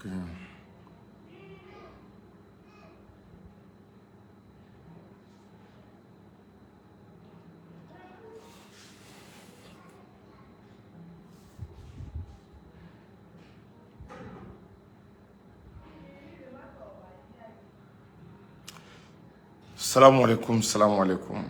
Ok. Salam alaikum, salam alaikum.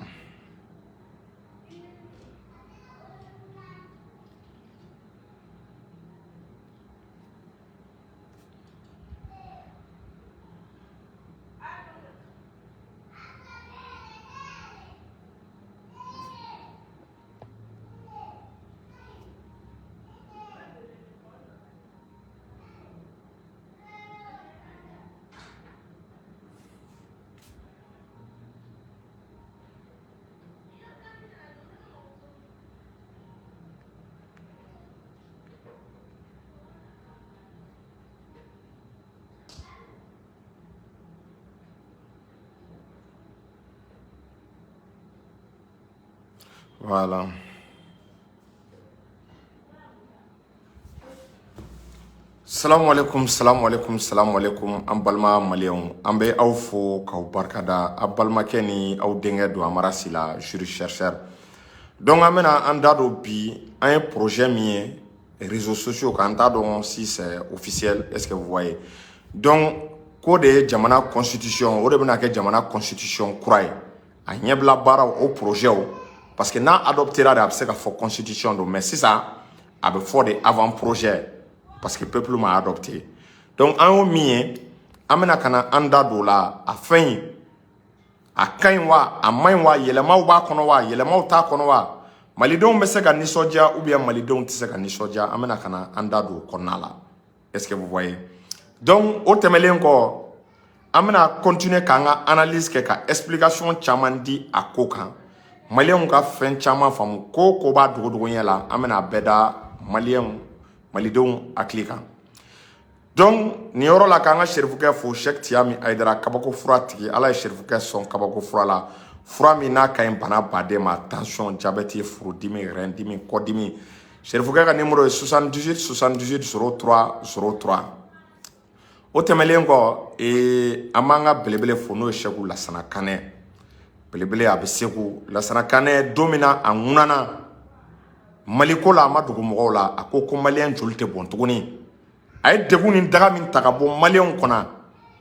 Voilà. Salam alaikum, salam alaikum, salam alaikum. An balima maliyɛnw, an bɛ aw fo k'aw barikada. A balimakɛ ni aw denkɛ don Amara Sila, jury chercheur. Donc an bɛna an da don bi, an ye projet min ye réseaux sociaux kan, an t'a dɔn si c'est officiel, est-ce que vous voyez? Donc ko de ye jamana constitution, o de bɛna kɛ jamana constitution kura ye. A ɲɛbila baaraw o projet o, parce que n'a adoptera de a bɛ se ka fɔ constitution don, mais sisan a bɛ fɔ de avant projet. Parce que le peuple m'a adopté. Donc, en haut, amena kana anda dola, a fin, a kainwa, a mainwa, yelema ou ba konowa, yelema ou ta konowa. Malidon me se ka nisodia, ou bien malidon ti se ka nisodia, amena kana anda do konala. Est-ce que vous voyez? Donc, au temele encore, amena continuer kanga analyse ke ka explication chaman di a kokan. Malien ka fin chaman fam ko ba dogo la, amena beda malien Malidon aklika. Donc, ni yɔrɔ la k'an ka Serifukɛ fo Sheikh Tiyami Aidara kabako fura tigi, Ala ye Serifukɛ sɔn kabako fura la. Fura min n'a ka ɲi bana baden ma, tension, diabète, furudimi, reindimi, kɔdimi. Serifukɛ ka numéro ye 78 78 03 03. O tɛmɛlen kɔ, an b'an ka belebele fo n'o ye Sheikh Lasana Kanɛ. Belebele a bɛ Segu. Lasana Kanɛ don min na a ŋunana Maliko la ma dugu mɔgɔw la a ko malien joli tɛ bɔn tuguni a ye degun ni daga min ta ka bɔ malien kɔnɔ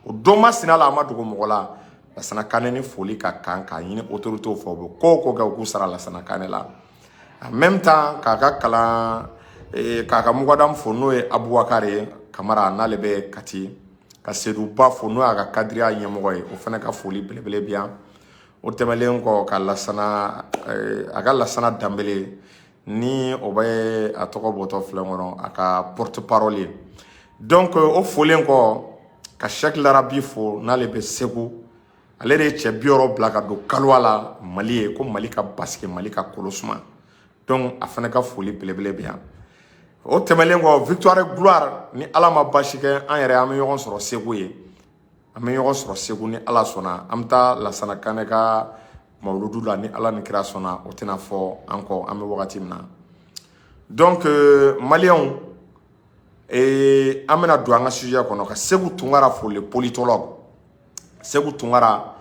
o don masina la a ma dugu mɔgɔ la Lasana Kanɛ ni foli ka kan k'a ɲini autorités fɛ u bɛ ko kɛ u k'u sara Lasana Kanɛ la en même temps k'a ka kalan k'a ka mɔgɔdam fo n'o ye Abubakar ye Kamara n'ale bɛ Kati ka Seduba fo n'o y'a ka kadiriya ɲɛmɔgɔ ye o fana ka foli belebele bi yan o tɛmɛlen kɔ ka Lasana a ka Lasana Dambele ni o bɛ a tɔgɔ bɔtɔ filɛ kɔnɔ a ka porte parole ye donc o folen kɔ ka Sheikh Larabi fo n'ale bɛ Segu ale de ye cɛ 60 bila ka don kaliwa la Mali ye ko Mali ka basigi Mali ka kolosuma donc a fana ka foli belebele bi yan o tɛmɛlen kɔ Victoire Gloire ni Ala ma basi kɛ an yɛrɛ an bɛ ɲɔgɔn sɔrɔ Segu ye an bɛ ɲɔgɔn sɔrɔ Segu ni Ala sɔnna an bɛ taa Lasana Kanɛ ka Mawludu la ni Ala ni kira sɔnna o tɛna fɔ an kɔ an bɛ wagati min na donc maliyɛnw an bɛna don an ka sujet kɔnɔ ka Segu Tunkara fo le politologue Segu Tunkara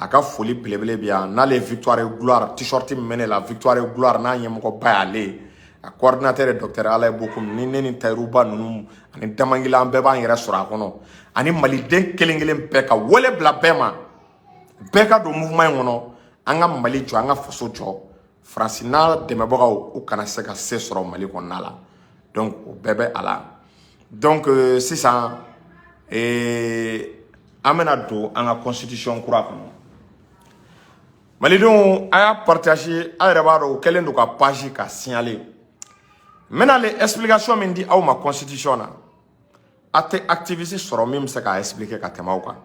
a ka foli belebele bi yan n'ale Victoire Gloire t-shirt min bɛ ne la Victoire Gloire n'a ɲɛmɔgɔba y'ale a coordinateur ye docteur Alaye Bokoum ni ne ni Tayiruba ninnu ani Damangila an bɛɛ b'an yɛrɛ sɔrɔ a kɔnɔ ani maliden kelen kelen bɛɛ ka wele bila bɛɛ ma bɛɛ ka don mouvement in kɔnɔ an ka Mali jɔ an ka faso jɔ Faransi n'a dɛmɛbagaw u kana se ka se sɔrɔ Mali kɔnɔna la donc o bɛɛ bɛ a la donc sisan an bɛna don an ka constitution kura kɔnɔ Malidenw a y'a partager a yɛrɛ b'a dɔn o kɛlen don ka page ka signaler n bɛna le explication min di aw ma constitution na a tɛ activiste sɔrɔ min bɛ se k'a expliquer ka tɛmɛ aw kan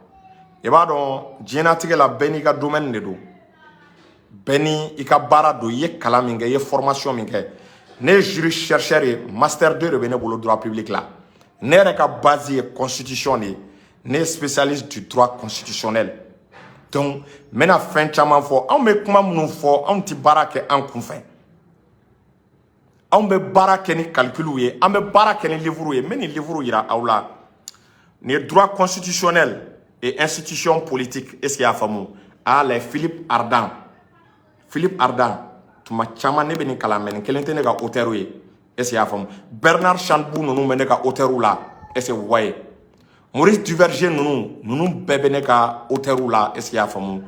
i b'a dɔn diɲɛlatigɛ la bɛɛ n'i ka domaine de don bɛɛ ni i ka baara don i ye kalan min kɛ i ye formation min kɛ ne ye jury chercheur ye master 2 de bɛ ne bolo droit public la ne yɛrɛ ka base ye constitution de ye ne ye spécialiste du droit constitutionnel donc n bɛna fɛn caman fɔ anw bɛ kuma minnu fɔ anw tɛ baara kɛ an kunfɛ anw bɛ baara kɛ ni calcul ye an bɛ baara kɛ ni livre ye n bɛ nin livre yira aw la ni droit constitutionnel et institution politique est-ce qu'il y a famu ah les Philippe Ardan tuma chama ne beni kala men kelente ne ga hauteur est-ce qu'il y a famu Bernard Chandbou nous men ka hauteur là est-ce que vous voyez Maurice Duverger nous bébé ne ka hauteur là est-ce qu'il y a famu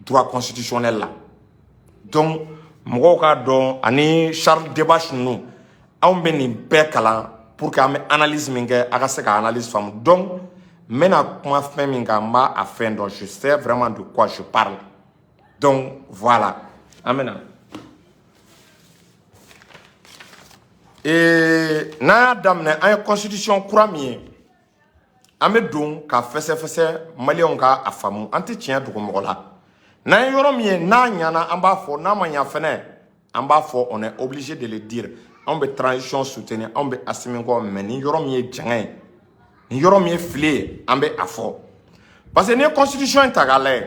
droit constitutionnel là donc mɔgɔw ka dɔn ani Charles Debache nous anw bɛ nin bɛɛ kalan pour que an bɛ analyse min kɛ a ka se ka analyse faamu donc n bɛna kuma fɛn min kan n b'a fɛn dɔn je sais vraiment de quoi je parle donc voilà an bɛna n'an y'a daminɛ an ye constitution kura min ye an bɛ don ka fɛsɛfɛsɛ maliyɛnw ka a faamu an tɛ tiɲɛ dogo mɔgɔ la n'an ye yɔrɔ min ye n'a ɲana an b'a fɔ n'a ma ɲa fɛnɛ an b'a fɔ on est obligé de le dire anw bɛ transition soutenir anw bɛ Assimi kɔ mais ni yɔrɔ min ye janga ye ni yɔrɔ min ye fili ye an bɛ a fɔ parce que ni ye constitution in ta k'a lajɛ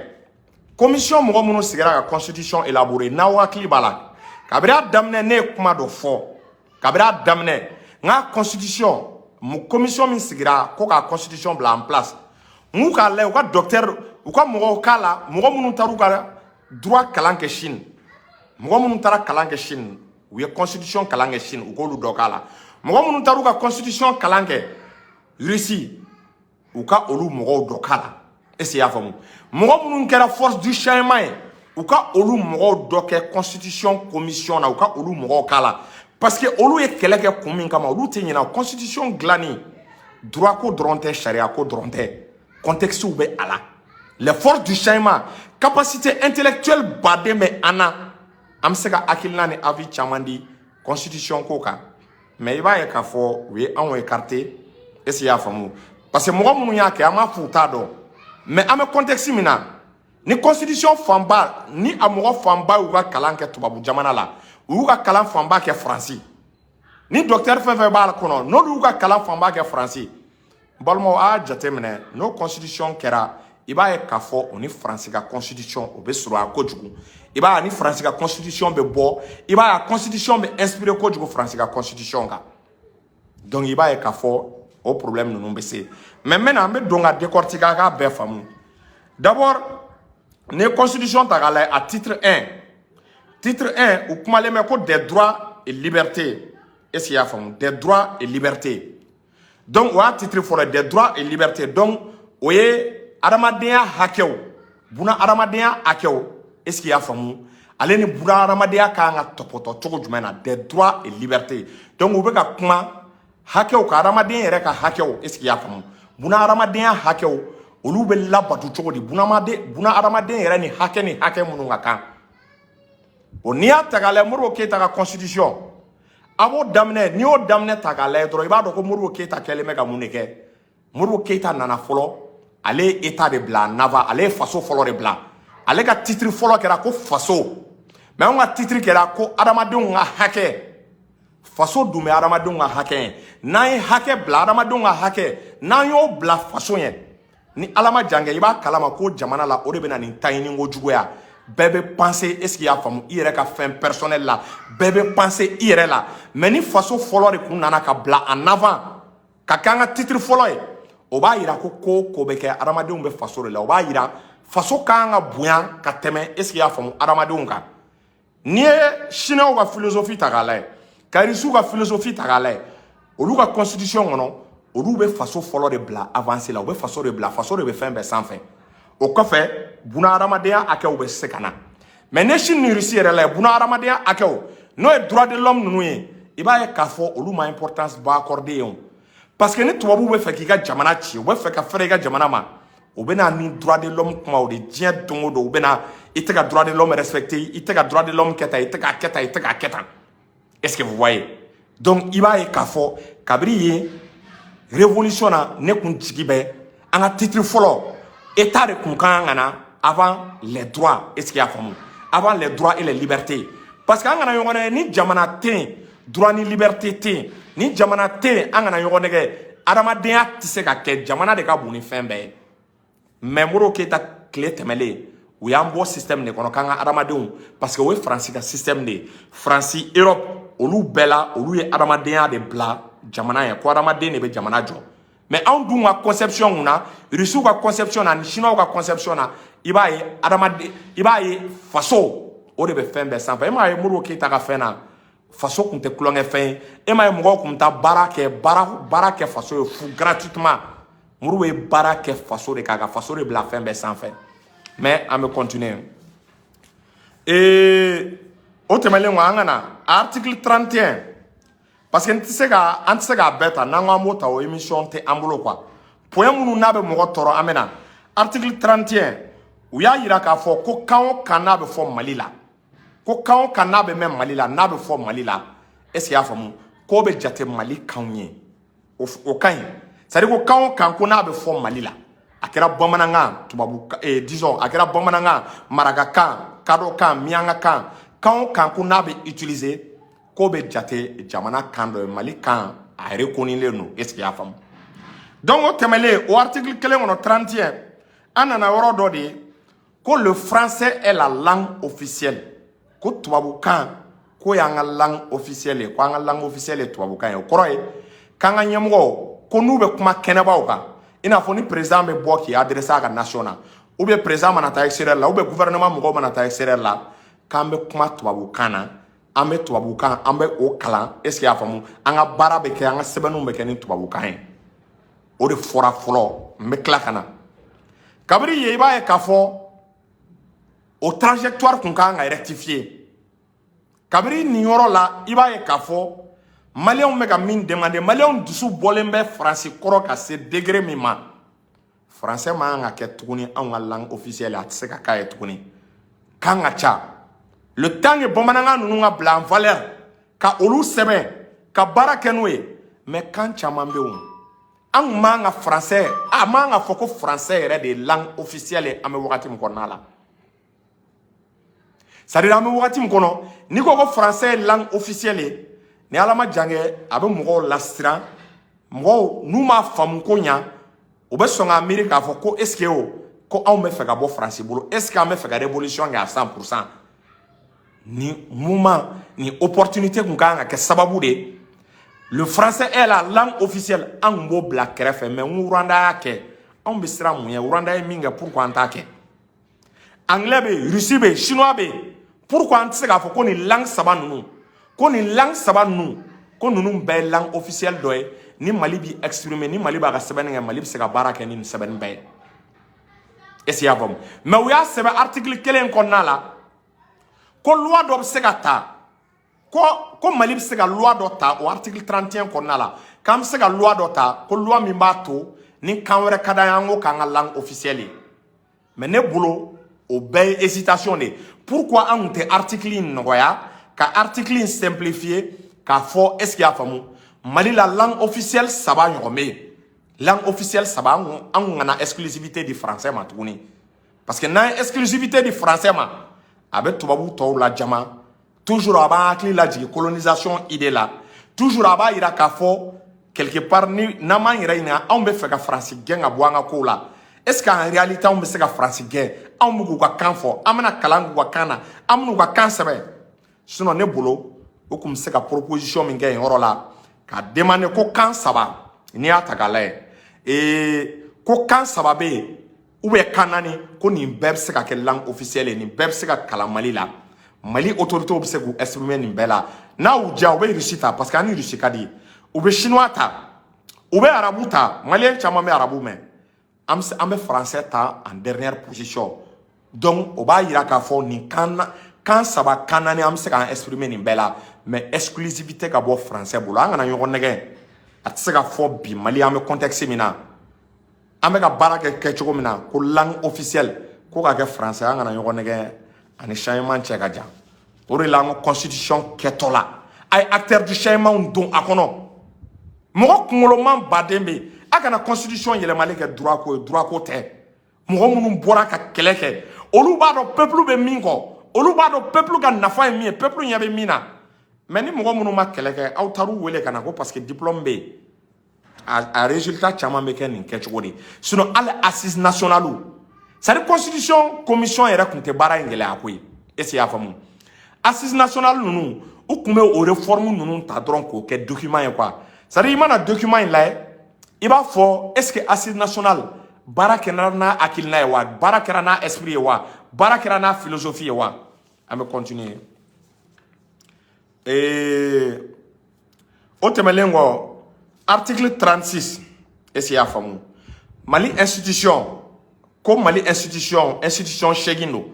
commission mɔgɔ minnu sigira ka constitution élaborer n'aw hakili b'a la kabiri a daminɛ ne ye kuma dɔ fɔ kabiri a daminɛ n ka constitution commission min sigira ko ka constitution bila en place n k'u k'a lajɛ u ka docteur u ka mɔgɔw k'a la mɔgɔ minnu taar'u ka droit kalan kɛ Chine mɔgɔ minnu taara kalan kɛ Chine u ye constitution kalan kɛ Chine u k'olu dɔ k'a la mɔgɔ minnu taar'u ka constitution kalan kɛ Russie u ka olu mɔgɔw dɔ k'a la est-ce que y'a faamu mɔgɔ minnu kɛra force du changement ye u ka olu mɔgɔw dɔ kɛ constitution commission na u ka olu mɔgɔw k'a la parce que olu ye kɛlɛ kɛ kun min kama olu tɛ ɲinɛ constitution dilanni droit ko dɔrɔn tɛ sariya ko dɔrɔn tɛ contexte bɛ a la les forces du changement capacité intellectuelle baden bɛ an na an bɛ se ka hakilina ni avis caman di constitution ko kan mais i b'a ye k'a fɔ u ye anw écarté est-ce que y'a faamu parce que mɔgɔ minnu y'a kɛ an b'a fɔ u t'a dɔn mais an bɛ contexte min na ni constitution fanba ni a mɔgɔ fanba y'u ka kalan kɛ tubabu jamana la u y'u ka kalan fanba kɛ faransi ni docteur fɛn fɛn b'a kɔnɔ n'olu y'u ka kalan fanba kɛ faransi n balimaw a y'a jateminɛ n'o constitution kɛra i b'a ye k'a fɔ o ni faransi ka constitution o bɛ surunya kojugu i b'a ye ni faransi ka constitution bɛ bɔ i b'a ye a constitution bɛ inspiré kojugu faransi ka constitution kan donc i b'a ye k'a fɔ o problème ninnu bɛ se mais maintenant an bɛ don ka décortiquer a k'a bɛɛ faamu d'abord ni ye constitution ta k'a lajɛ a titre 1 u kumalen bɛ ko des droits et libertés est-ce qu'il y'a faamu des droits et libertés donc o y'a titre fɔlɔ des droits et libertés donc o ye adamadenya hakɛw buna adamadenya hakɛw est-ce qu'il y'a faamu ale ni buna adamadenya ka kan ka tɔpɔtɔ cogo jumɛn na des droits et libertés donc u bɛ ka kuma hakɛw ka adamadenya yɛrɛ ka hakɛw est-ce qu'il y'a faamu buna adamadenya hakɛw olu bɛ labato cogo di buna adamadenya yɛrɛ ni hakɛ minnu ka kan o n'i y'a ta k'a lajɛ Modibo Keyita ka constitution a b'o daminɛ n'i y'o daminɛ ta k'a lajɛ dɔrɔn i b'a dɔn ko Modibo Keyita kɛlen bɛ ka mun de kɛ Modibo Keyita nana fɔlɔ ale ye état de bila en avant ale ye faso fɔlɔ de bila ale ka titre fɔlɔ kɛra ko faso mais anw ka titre kɛra ko adamadenw ka hakɛ faso dun bɛ adamadenw ka hakɛ ye n'an ye hakɛ bila adamadenw ka hakɛ n'an y'o bila faso ye ni ala ma jan kɛ i b'a kalama ko jamana la o de bɛ na nin taɲini ko juguya bɛɛ bɛ penser est-ce qu'il y'a faamu i yɛrɛ ka fɛn personnel la bɛɛ bɛ penser i yɛrɛ la mais ni faso fɔlɔ de kun nana ka bila en avant ka kɛ an ka titre fɔlɔ ye o b'a yira ko ko bɛ kɛ adamadenw bɛ faso de la o b'a yira faso kan ka bonya ka tɛmɛ est-ce qu'il y'a faamu adamadenw kan n'i ye chinois ka philosophie ta k'a lajɛ ka russiw ka philosophie ta k'a lajɛ olu ka constitution kɔnɔ olu bɛ faso fɔlɔ de bila avancé la u bɛ faso de bila faso de bɛ fɛn bɛɛ sanfɛ o kɔfɛ buna adamadenya hakɛw bɛ se ka na mais ne Chine ni Russie yɛrɛ la buna adamadenya hakɛw n'o ye droit de l'homme ninnu ye i b'a ye k'a fɔ olu ma importance ba accordé yen parce que ni tubabuw bɛ fɛ k'i ka jamana ci u bɛ fɛ ka fɛrɛ i ka jamana ma u bɛ na ni droit de l'homme kumaw de diɲɛ don o don u bɛ na i tɛ ka droit de l'homme respecté i tɛ ka droit de l'homme kɛ tan i tɛ k'a kɛ tan i tɛ k'a kɛ tan est-ce que vous voyez donc i b'a ye k'a fɔ kabiri yen révolution na ne kun jigi bɛ an ka titre fɔlɔ état de kun kan ka na avant les droits est-ce qu'il y'a faamu avant les droits et les libertés parce que an kana ɲɔgɔn nɛgɛ ni jamana tɛ yen droit ni liberté tɛ yen ni jamana tɛ yen an kana ɲɔgɔn nɛgɛ adamadenya tɛ se ka kɛ jamana de ka bon ni fɛn bɛɛ ye mais Modibo Keyita tile tɛmɛlen u y'an bɔ système de kɔnɔ k'an ka adamadenw parce que o ye faransi ka système de ye faransi Europe olu bɛɛ la olu ye adamadenya de bila jamana ye ko adamaden de bɛ jamana jɔ mais en dun ka conception na Russie ka conception na Chinois ka conception na i b'a ye adamaden i b'a ye faso o de bɛ fɛn bɛɛ sanfɛ. E m'a ye Modibo Keyita ka fɛn na faso kun tɛ kulonkɛ fɛn ye. E m'a ye mɔgɔw kun taa baara kɛ faso ye fu gratuitement. Modibo ye baara kɛ faso de k'a ka faso de bila fɛn bɛɛ sanfɛ. Mais an bɛ continuer. O tɛmɛlen kɔ an ka na article 31 parce que an tɛ se k'a bɛɛ ta n'an ko an b'o ta o émission tɛ an bolo quoi. Point minnu n'a bɛ mɔgɔ tɔɔrɔ an bɛ na article 31 u y'a yira k'a fɔ ko kan o kan n'a bɛ fɔ Mali la ko kan o kan n'a bɛ mɛn Mali la n'a bɛ fɔ Mali la est-ce que y'a faamu k'o bɛ jate Mali kanw ye o ka ɲi c'est-à-dire ko kan o kan ko n'a bɛ fɔ Mali la a kɛra bamanankan tubabu disons a kɛra bamanankan marakakan kadɔkan miyankakan kan o kan ko n'a bɛ utiliser k'o bɛ jate jamana kan dɔ ye Mali kan a reconnulen don est-ce que y'a faamu donc o tɛmɛlen o article kelen kɔnɔ 31 an nana yɔrɔ dɔ de ye ko le français est la langue officielle ko tubabukan ko y'an ka langue officielle ye ko an ka langue officielle ye tubabukan ye o kɔrɔ ye k'an ka ɲɛmɔgɔw ko n'u bɛ kuma kɛnɛbaw kan i n'a fɔ ni président bɛ bɔ k'i adressé a ka nation na ou bien président mana taa extérieur la ou bien gouvernement mɔgɔw mana taa extérieur la k'an bɛ kuma tubabukan na an bɛ tubabukan an bɛ o kalan est-ce que y'a faamu an ka baara bɛ kɛ an ka sɛbɛnniw bɛ kɛ ni tubabukan ye o de fɔra fɔlɔ n bɛ tila ka na kabiri yen i b'a ye k'a fɔ o trajectoire kun kan ka rectifier kabiri nin yɔrɔ la i b'a ye k'a fɔ maliyɛnw bɛ ka min demander maliyɛnw dusu bɔlen bɛ faransi kɔrɔ ka se degré min ma français man kan ka kɛ tuguni anw ka langue officielle a tɛ se ka k'a ye tuguni kan ka ca le temps que bamanankan ninnu ka bila en valeur ka olu sɛbɛn ka baara kɛ n'o ye mais kan caman bɛ yen an man ka français a man ka fɔ ko français yɛrɛ de ye langue officielle ye an bɛ wagati min kɔnɔna la c'est-à-dire an bɛ wagati min kɔnɔ n'i ko ko français ye langue officielle ye ni ala ma jan kɛ a bɛ mɔgɔw lasiran mɔgɔw n'u m'a faamu ko ɲa u bɛ sɔn k'a miiri k'a fɔ ko est-ce que ko anw bɛ fɛ ka bɔ faransi bolo est-ce que an bɛ fɛ ka révolution kɛ à 100% ni moment ni opportunité kun kan ka kɛ sababu de le français est la langue officielle an kun b'o bila kɛrɛfɛ mais n Rwanda y'a kɛ anw bɛ siran mun ye Rwanda ye min kɛ pourquoi an t'a kɛ anglais bɛ yen Russie bɛ yen chinois bɛ yen pourquoi an tɛ se k'a fɔ ko nin langue saba ninnu ko nin langue saba ninnu ko ninnu bɛɛ ye langue officielle dɔ ye ni Mali b'i exprimer ni Mali b'a ka sɛbɛnni kɛ Mali bɛ se ka baara kɛ ni nin sɛbɛnni bɛɛ ye est-ce que y'a faamu mais u y'a sɛbɛn article kelen kɔnɔna la ko loi dɔ bɛ se ka ta ko Mali bɛ se ka loi dɔ ta o article 31 kɔnɔna la k'an bɛ se ka loi dɔ ta ko loi min b'a to ni kan wɛrɛ ka d'an ye an ko k'an ka langue officielle ye mais ne bolo o bɛɛ ye hésitation de pourquoi an kun tɛ article in nɔgɔya ka article in simplifier k'a fɔ est-ce que y'a faamu Mali la langue officielle saba ɲɔgɔn bɛ yen langue officielle saba an kun kana exclusivité di français ma tuguni parce que n'an ye exclusivité di français ma a bɛ tubabu tɔw lajama toujours a b'an hakili lajigin colonisation idée la toujours a b'a yira k'a fɔ quelque part ni n'an m'an yɛrɛ ɲininka anw bɛ fɛ ka faransi gɛn ka bɔ an ka kow la est-ce qu'en réalité anw bɛ se ka faransi gɛn anw bɛ k'u ka kan fɔ an bɛna kalan k'u ka kan na an bɛn'u ka kan sɛbɛn sinon ne bolo o tun bɛ se ka proposition min kɛ yen yɔrɔ la ka demander ko kan saba n'i y'a ta k'a lajɛ ko kan saba bɛ yen ou bien kan naani ko nin bɛɛ bɛ se ka kɛ langue officielle ye nin bɛɛ bɛ se ka kalan Mali la Mali autorités bɛ se k'u exprimer nin bɛɛ la n'a y'u diya u bɛ Russie ta parce que ani Russie ka di u bɛ chinois ta u bɛ arabu ta maliyɛn caman bɛ arabu mɛn an bɛ français ta en dernière position donc o b'a yira k'a fɔ nin kan saba kan naani an bɛ se k'an exprimer nin bɛɛ la mais exclusivité ka bɔ français bolo an kana ɲɔgɔn nɛgɛn a tɛ se ka fɔ bi Mali an bɛ contexte min na an bɛ ka baara kɛ cogo min na ko langue officielle ko ka kɛ français an kana ɲɔgɔn nɛgɛn ani changement cɛ ka jan o de la an ka constitution kɛtɔ la a ye acteur du changement don a kɔnɔ mɔgɔ kunkoloman baden bɛ yen a kana constitution yɛlɛmali kɛ droit ko ye droit ko tɛ mɔgɔ minnu bɔra ka kɛlɛ kɛ olu b'a dɔn peuple bɛ min kɔ olu b'a dɔn peuple ka nafa ye min ye peuple ɲɛ bɛ min na mais ni mɔgɔ minnu ma kɛlɛ kɛ aw taar'u wele ka na ko parce que diplôme bɛ yen a résultat caman bɛ kɛ nin kɛcogo de sinon hali assise nationale c'est à dire constitution commission yɛrɛ tun tɛ baara in gɛlɛya ko ye est-ce que y'a faamu assise nationale ninnu u tun bɛ o réforme ninnu ta dɔrɔn k'o kɛ document ye quoi c'est à dire i mana document in lajɛ il va fort est-ce que assise nationale barakerana akilna wa barakerana esprit wa barakerana philosophie wa on va continuer et Otemelengo, article 36, et c'est à Famou. Mali institution, comme Mali institution Chegindo.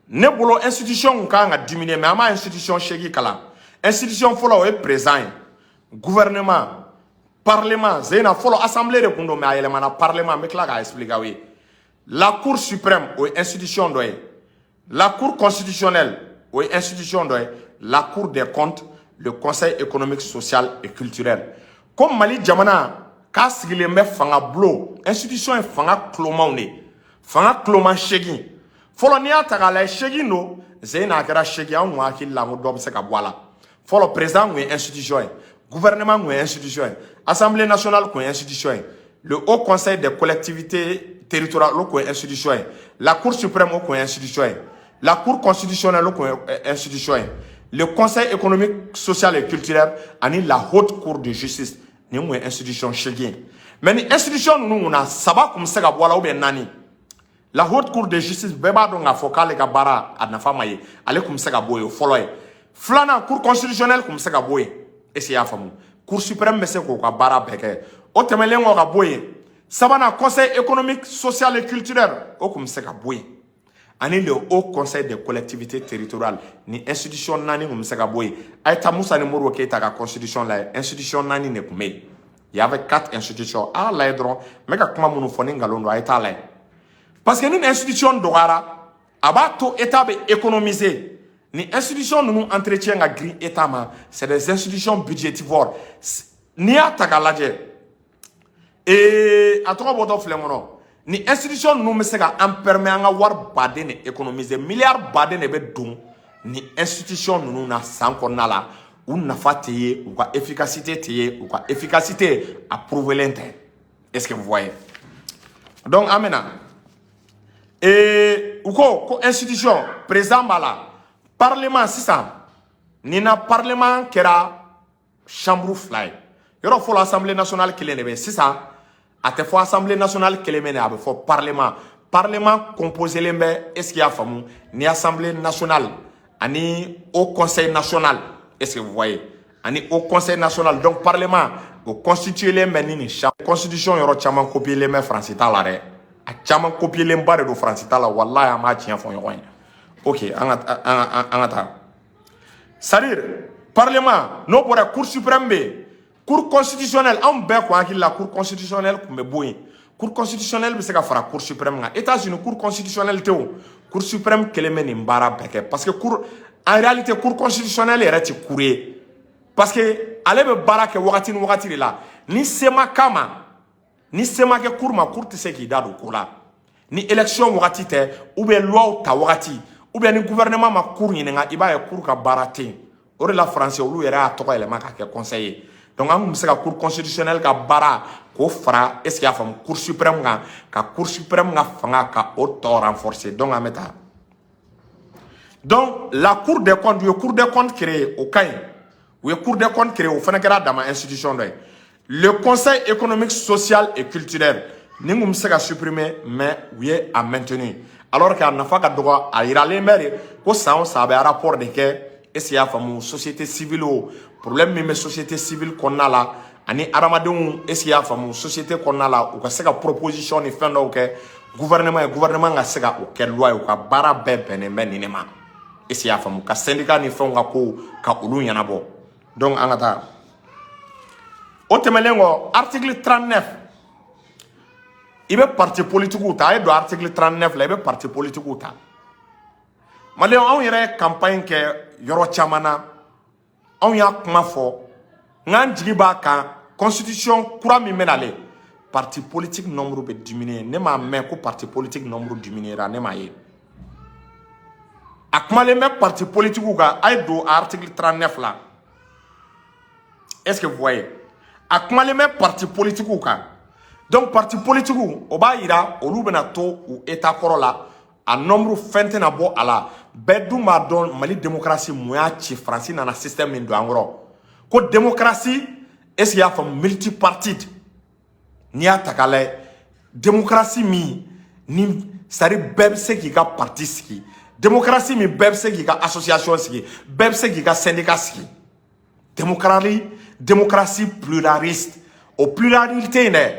Ne bolo institution quand a diminué, mais ama institution Chegi Kala. Institution follow est présent. Gouvernement, parlement, zena follow assemblée de Kundo, mais ayelemana parlement, mais là, expliquer oui. La Cour suprême, ou institution doye. La Cour constitutionnelle, ou institution doye. La Cour des comptes, le Conseil économique, social et culturel. Comme Mali Djamana, kas gile me fanga blo, institution e fanga klomaune, fanga kloma shegi. Folo ni atagala shegi no, zena kera shegi an mwa ki la modob se ka boala. Folo président ou institution, gouvernement ou institution, Assemblée nationale ou institution, le Haut Conseil des collectivités territoriales ou institution, la Cour suprême ou institution, la Cour constitutionnelle ou institution, le Conseil économique, social et culturel, ani la Haute Cour de justice, ni une institution chégien. Mais une institution, nous, on a sabat comme ça, ou bien nani. La Haute Cour de justice, beba donc a focal et bara, adna famaye, allez comme ça, boye, follow. Flana, Cour constitutionnelle, comme ça, boye, et c'est à famou. Cour suprême, mais c'est quoi, bara, beke. Otemelen, on a boye. Sabana, Conseil économique, social et culturel, ou comme ça, boye. Ani le Haut Conseil des collectivités territoriales ni institution nani ngumsaka boy aita musa ni moro ke ta constitution la institution nani ne kume il y avait 4 institutions à l'aidron mais ka kuma munu foni ngalondo aita la parce que ni institution dogara abato état be économiser ni institution nous entretien ga green état ma c'est des institutions budgétivores ni ataka laje et atoko bodo flemono ni institution nous me sega en permet anga war baden économiser milliards baden be dum ni institution nous na sanko nala ou na fateye ou quoi efficacité teye ou quoi efficacité approuver l'inter est-ce que vous voyez donc amena et ou ko institution président bala parlement c'est ça ni na parlement kera chambre fly yoro fo l'assemblée nationale qui l'est c'est ça a te fo assemblée nationale kelemene a fo parlement composé lembe est-ce qu'il y a famou ni assemblée nationale ani au conseil national est-ce que vous voyez ani au conseil national donc parlement au constituer lembe ni constitution yoro chama copier lembe français ta la re a chama copier lembe do français ta la wallahi ama tien fo yoro OK angata c'est-à-dire parlement no pour la cour suprême Cour constitutionnelle, on peut quoi qu'il la Cour constitutionnelle comme boy. Cour constitutionnelle, c'est qu'à faire Cour suprême. États-Unis, Cour constitutionnelle, théo. Cour suprême, qu'elle mène une barre parce que en réalité, Cour constitutionnelle est restée courée. Parce que allez me barra que wakati là. Ni sema kama, ni sema que cour ma cour te qui dado cour là. Ni élection wakati te, ou bien loi ta wakati, ou bien ni gouvernement ma cour ni nga iba e cour ka barate. Ore la France ou lui era to ele maka ke conseiller. Donc, on a la Cour constitutionnelle qui a bara, est-ce qu'il y a une Cour suprême qui a auto renforcé. Donc, la Cour des comptes créée au Caïn, ou la Cour des comptes créée au Fénégal dans ma institution. Le Conseil économique, social et culturel, nous avons supprimé, mais oui, à maintenir. Alors qu'il y a un droit à ir à l'émérite, que ça a un rapport de que, est-ce qu'il y a une société civile problème même société civile qu'on a là ani aramadon est-ce qu'il y a une société qu'on a là ou que c'est la proposition ni fin donc gouvernement a c'est que loi ou que bara bebe ninema est-ce qu'il y a une que syndicat ni fin ko ka ulu yana bo donc angata otemelengo article 39 il est parti politique ou ta et do article 39 là il est parti politique ou ta malé on yere campagne que yoro chamana on y a comment fort ngan jiba kan constitution kura mi menale parti politique nombre be diminuer ne ma men ko parti politique nombre diminuera ne ma ye akuma le même parti politique ou ga ay do article 39 là est-ce que vous voyez akuma le même parti politique ou ga donc parti politique ou oba ira olubena to ou état korola a nombre fente na bo ala bedou ma don mali démocratie moya ci français na système ndo angro ko démocratie est-ce qu'il y a une multipartite n'i y'a ta k'a lajɛ démocratie min ni c'est-à-dire bɛɛ bɛ se k'i ka parti sigi démocratie min bɛɛ bɛ se k'i ka association sigi bɛɛ bɛ se k'i ka syndicat sigi démocratie pluraliste o pluralité in dɛ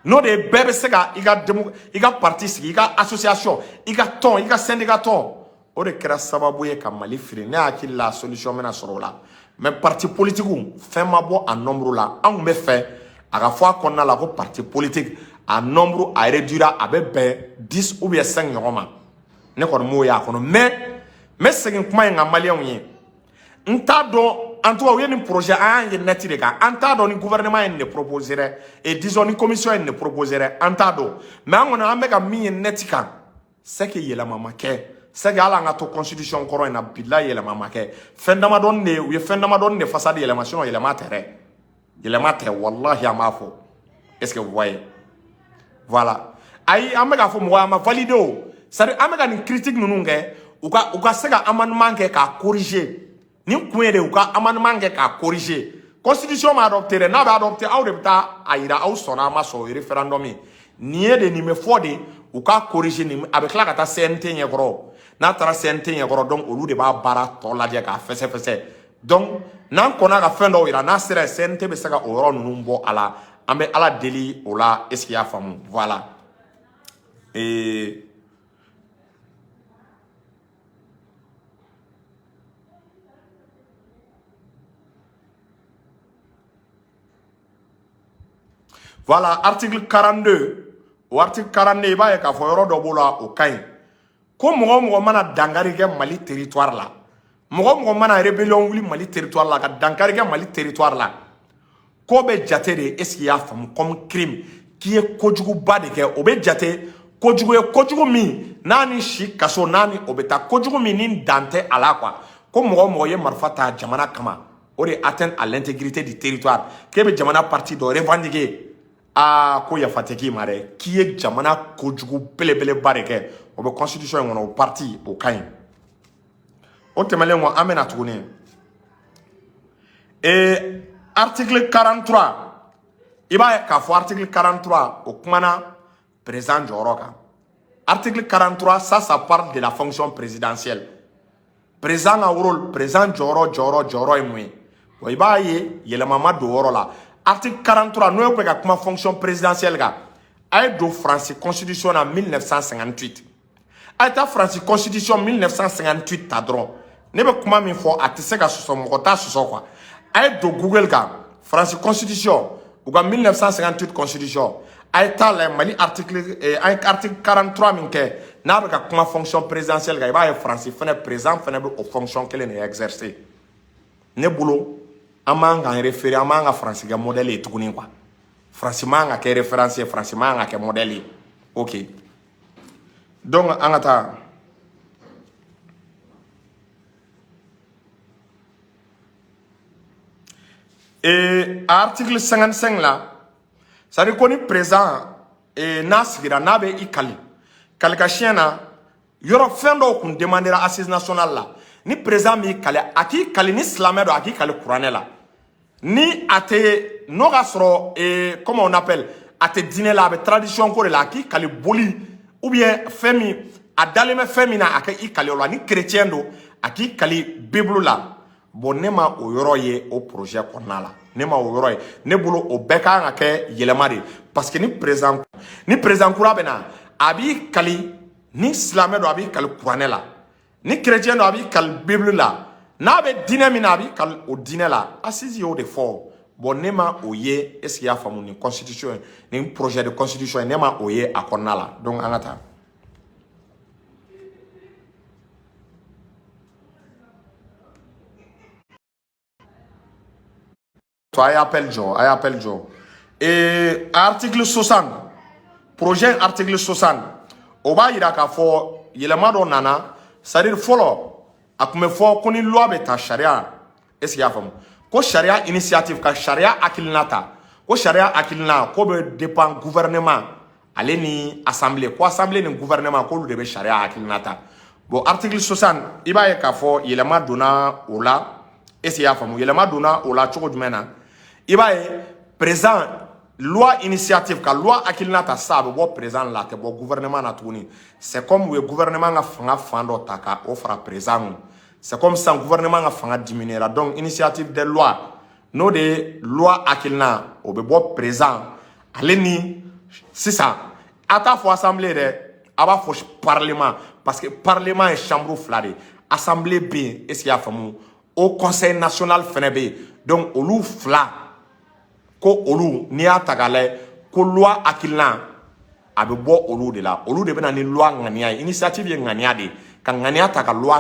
n'o de ye bɛɛ bɛ se ka i ka parti sigi i ka association i ka tɔn i ka syndicat tɔn o de kɛra sababu ye ka Mali firi ne hakili la solution bɛna sɔrɔ o la mais parti politique fɛn ma bɔ a nombre la anw bɛ fɛ a ka fɔ a kɔnɔna la ko parti politique a nombre a réduira a bɛ bɛn 10 ou bien 5 ɲɔgɔn ma ne kɔni m'o y'a kɔnɔ mais n bɛ segin kuma in ka maliyɛnw ye n t'a dɔn en tout cas u ye nin projet an y'an ye net de kan an t'a dɔn ni gouvernement ye nin de proposé dɛ et disons ni commission ye nin de proposé dɛ an t'a dɔn mais an kɔni an bɛ ka min ye net kan c'est que yɛlɛma ma kɛ c'est que hali an ka to constitution kɔrɔ in na bilahi yɛlɛma ma kɛ fɛn damadɔni de u ye fɛn damadɔni de fasade yɛlɛma sinon yɛlɛma tɛ dɛ yɛlɛma tɛ wallahi an b'a fɔ est-ce que vous voyez voilà ayi an bɛ k'a fɔ mɔgɔ an ma validé o c'est-à-dire an bɛ ka nin critique ninnu kɛ u ka se ka amendement kɛ k'a corriger nin kun ye de u ka amendement kɛ k'a corriger constitution ma adopté dɛ n'a bɛ adopté aw de bɛ taa a yira aw sɔnna a ma sɔn o ye référendum ye nin ye de nin bɛ fɔ de u ka corriger nin a bɛ tila ka taa CNT ɲɛkɔrɔ n'a taara CNT ɲɛkɔrɔ donc olu de b'a baara tɔ lajɛ k'a fɛsɛfɛsɛ donc n'an kɔnna ka fɛn dɔw yira n'a sera CNT bɛ se ka o yɔrɔ ninnu bɔ a la an bɛ ala deli o la est-ce qu'il y'a faamu voilà voilà article 42 o article 42 i b'a ye k'a fɔ yɔrɔ dɔ b'o la o ka ɲi ko mɔgɔ o mɔgɔ mana dankari kɛ Mali territoire la mɔgɔ o mɔgɔ mana rébellion wuli Mali territoire la ka dankari kɛ Mali territoire la ko bɛ jate de est-ce qu'il y'a faamu comme crime k'i ye kojuguba de kɛ o bɛ jate kojugu ye kojugu min n'a ni si kaso n'a ni o bɛ taa kojugu min ni dan tɛ a la quoi ko mɔgɔ o mɔgɔ ye marifa ta jamana kama o de atteinte à l'intégrité du territoire k'e bɛ jamana parti dɔ revendiquer ko yafa tɛ k'i ma dɛ k'i ye jamana kojugu belebeleba de kɛ o bɛ constitution in kɔnɔ o parti o ka ɲi o tɛmɛnen kɔ an bɛna tuguni article 43 i b'a ye k'a fɔ article 43 o kumana président jɔyɔrɔ kan article 43 ça parle de la fonction présidentielle président ka rôle président jɔyɔrɔ ye mun ye bon i b'a ye yɛlɛma ma don o yɔrɔ la article 43 n'o ye bɛ ka kuma fonction présidentielle kan a ye don France constitution na 1958 a ye taa France constitution 1958 ta dɔrɔn ne bɛ kuma min fɔ a tɛ se ka sɔsɔ mɔgɔ t'a sɔsɔ quoi a ye don Google kan France constitution u ka 1958 constitution a ye taa lajɛ Mali article 43 min kɛ n'a bɛ ka kuma fonction présidentielle kan i b'a ye France fɛnɛ président fɛnɛ bɛ o fonction kelen de exercer ne bolo an m'an k'an référer an m'an ka France kɛ modèle ye tuguni quoi France m'an ka kɛ référence ye France m'an ka kɛ modèle ye ok donc an ka taa article 55 là ça veut dire qu'on est présent n'a sigira n'a bɛ i kali kalikasiyɛn na yɔrɔ fɛn dɔw kun demandera assise nationale la ni président m'i kali a k'i kali ni silamɛ don a k'i kali kuranɛ la ni a tɛ n'o ka sɔrɔ comment on appelle a tɛ diinɛ la a bɛ tradition ko de la a k'i kali boli ou bien fɛn min a dalen bɛ fɛn min na a kɛ i kali o la ni chrétien don a k'i kali bible la bon ne ma o yɔrɔ ye o projet kɔnɔna la ne ma o yɔrɔ ye ne bolo o bɛɛ kan ka kɛ yɛlɛma de parce que ni président kura bɛ na a b'i kali ni silamɛ don a b'i kali kuranɛ la ni chrétien don a b'i kali bible la n'a bɛ diinɛ min na a b'i kali o diinɛ la assise y'o de fɔ bon ne ma o ye est-ce qu'il y'a faamu nin constitution nin projet de constitution ne ma o ye a kɔnɔna la donc an ka taa a ye appel jɔ article 60 projet article 60 o b'a yira k'a fɔ yɛlɛma dɔ nana c'est à dire fɔlɔ a tun bɛ fɔ ko ni loi bɛ ta sariya est-ce qu'il y'a faamu ko sariya initiative ka sariya hakilina ta ko sariya hakilina ko bɛ dépend gouvernement ale ni assemblée ko assemblée ni gouvernement k'olu de bɛ sariya hakilina ta bon article 60 i b'a ye k'a fɔ yɛlɛma donna o la est-ce qu'il y'a faamu yɛlɛma donna o la cogo jumɛn na i b'a ye président loi initiative ka loi akilina ta sa be bo président la te bo gouvernement na tuni c'est comme le gouvernement nga fanga fando taka offre président c'est comme ça gouvernement nga fanga diminuera donc initiative de loi no de loi akilina o be bo président aleni c'est ça ata fo assemblée de aba fo parlement parce que parlement est chambre flade assemblée B est-ce qu'il y a famu au conseil national fenebe donc olu fla ko olu ni atagale ko loi akilna abe bo olu de la olu de bena ni loi ngania initiative ye ngania de kan ngania taka loi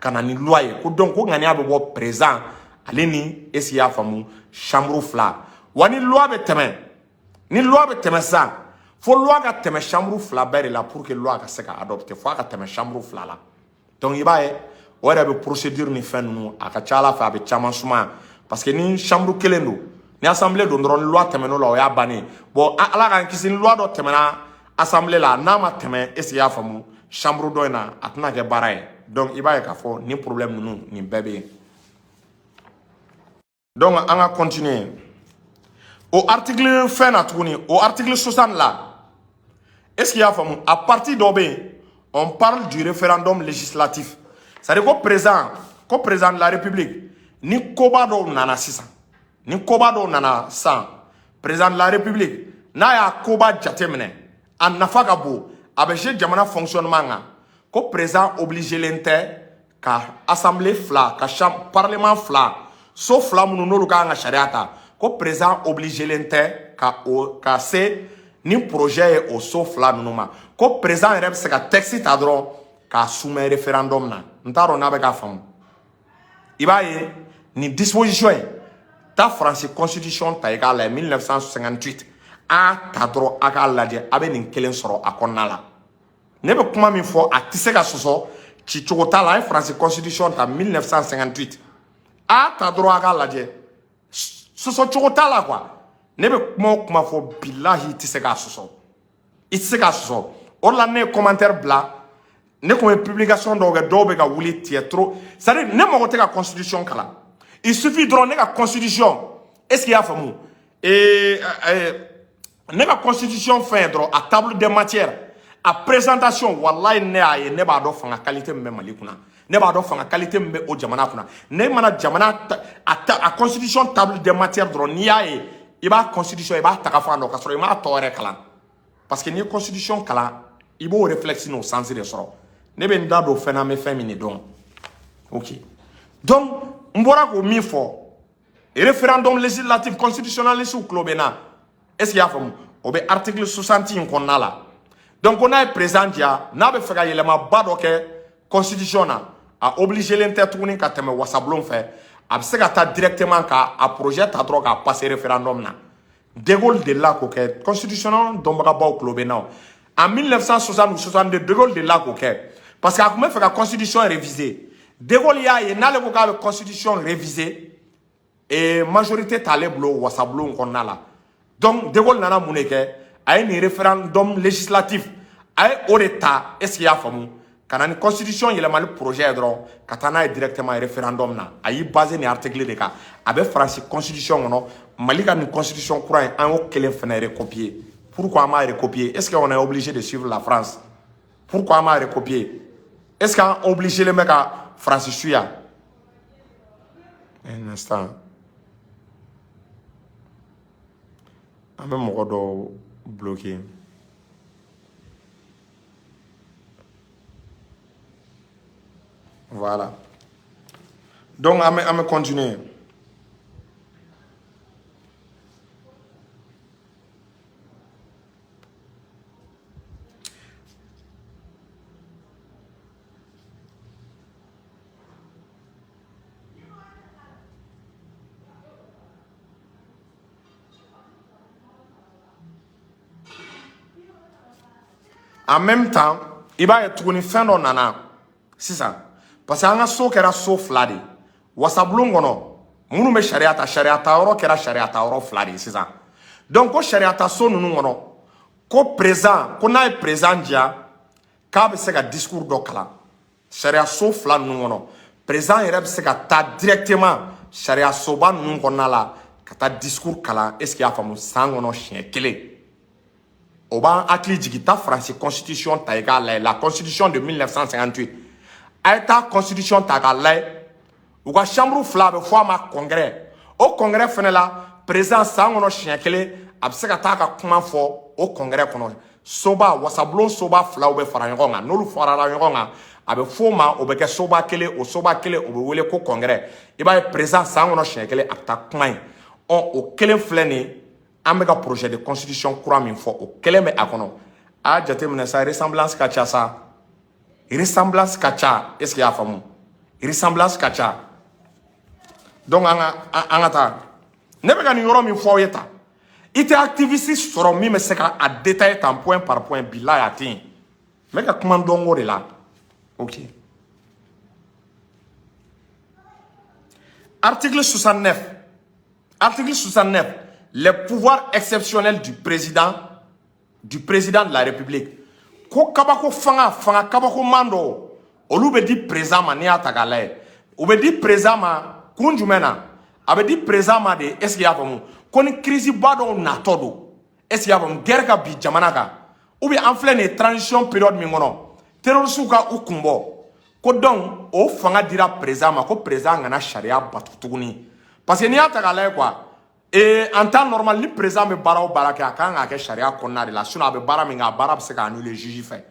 kana ni loi ko donc ko ngania be bo présent aleni est-ce qu'il y a famu chambre fla wani loi be teme ni loi be teme ça faut loi ka teme chambre fla bere la pour que loi ka se ka adopter faut ka teme chambre fla la donc ibaye wara be procédure ni fen nu aka chala fa be chama suma parce que ni chambre kelendo ni assemblée do ndron loi temeno la o ya bani bon ala kan kisin loi do temena assemblée la na ma teme esi ya famu chambre do na atna ke baraye donc ibaye ka fo ni problème nu ni bébé donc on va continuer au article fin na tourner au article 60 là est-ce qu'il y a famu à partir d'obé on parle du référendum législatif. C'est-à-dire qu'au président de la République, ni koba do nana sisa, ni koba do nana san, président de la République, na ya koba jatemene, an nafaka bo, abeje jamana fonctionnement nga, ko président obligé l'ente, ka assemblée fla, ka parlement fla, sauf fla mounou no luka nga chariata, ko président obligé l'ente, ka se, ni projet au sauf fla nounouma, ko président rep se ka texte tadro, ka soumet référendum na ntaro na be ka fam ibaye ni disposition ta France constitution ta égal 1958 a tadro aka ladje abe ni kelen soro akonna la ne be kuma min fo a tise ka soso ci chogota la France constitution ta 1958 a tadro aka ladje soso chogota la quoi ne be kuma fo billahi tise ka soso itise ka soso on la ne commentaire bla ne comme publication d'obe ka wuli tie trop ça dire ne mo la constitution kala il suffit de la constitution est-ce qu'il y a famu et ne la constitution fait à table de matière à présentation wallahi ne ay ne ba do fanga qualité me malikuna ne ba do fanga qualité me o jamana kuna ne mana jamana à constitution table de matière dro ni ay iba constitution iba takafando ka so ima tore kala parce que ni constitution kala ibo réflexion au sens de soro ne ben dado phénomène féminin donc OK donc on voit ko mi fo référendum législatif constitutionnel sous Klobena est-ce qu'il y a femme au article 61 qu'on a là donc on a présent dia na be fega yelema bado ke constitution na a obligé l'intertourner ka teme wasablon fait a se ka ta directement ka a projet ta droit ka passer référendum na de Gaulle de la ko ke constitutionnel domba ba Klobena en 1960 ou 62 de Gaulle de la ko ke parce que comment faire la constitution révisée de Gaulle ya et na le ko ka constitution révisée et majorité taleblo wasablo qu'on a là donc de Gaulle nana muneke a un référendum législatif a au état est-ce qu'il y a famu quand une constitution il a mal projet droit katana est directement un référendum na ayi basé ni article de cas avec France constitution non malika une constitution courant en auquel fenêtre recopier pourquoi m'a recopier est-ce qu'on est obligé de suivre la France pourquoi m'a recopier est-ce qu'on est obligé les mecs à France suya un instant même mon dos bloqué voilà donc on va continuer. En même temps, il va être une fin de nana. C'est ça. Parce que on a so kera so flade. Wasablon gono. Munu me shariata oro kera shariata oro flade, c'est ça. Donc ko shariata so nunu gono. Ko présent, ko na présent dia ka be se ka discours do kala. Sharia so flade nunu gono. Présent ere be se ka ta directement sharia so ban nunu gono la kata discours kala est-ce qu'il y a famu sangono chien kele oba akli jigita France constitution ta la constitution de 1958 a ta constitution ta galay ou ka chambre fla be fois ma congrès au congrès fene la président sangono chien kele abseka ta ka kuma fo au congrès kono soba wasablon soba fla ou be farangonga nolu farara yonga abe foma obeke soba kele o soba kele obe wele ko congrès e ba président sangono chien kele apta kuma on o kele flene ambeka projet de constitution courant min fo o kele me akono a jate mena sa ressemblance kacha sa ressemblance kacha est-ce qu'il y a famu ressemblance kacha donc anga ta nebe ga ni yoro min fo yeta ite activiste soro mi me seka a détailler en point par point bila ya tin me ka kuma ndongo de la. Ok. Article 69. Article 69. Les pouvoirs exceptionnels du président de la République. Ko kabako fanga kabako mando. Olu be di président ma ni atagale. Ou be di président ma kunjumena. Abe di président ma de est-ce qu'il y a comme koni crise bado na todo. Est-ce qu'il y a comme guerre ka bi jamana ka. Ou bien en pleine transition période mi ngono. Terrorisme ka ukumbo ko donc o fanga dira président ma ko président ngana charia batu tuguni parce que ni ata kala quoi et en temps normal ni président me bara o bara ka kan ga charia konna de la suna be bara mi nga bara be se ka annuler juge fait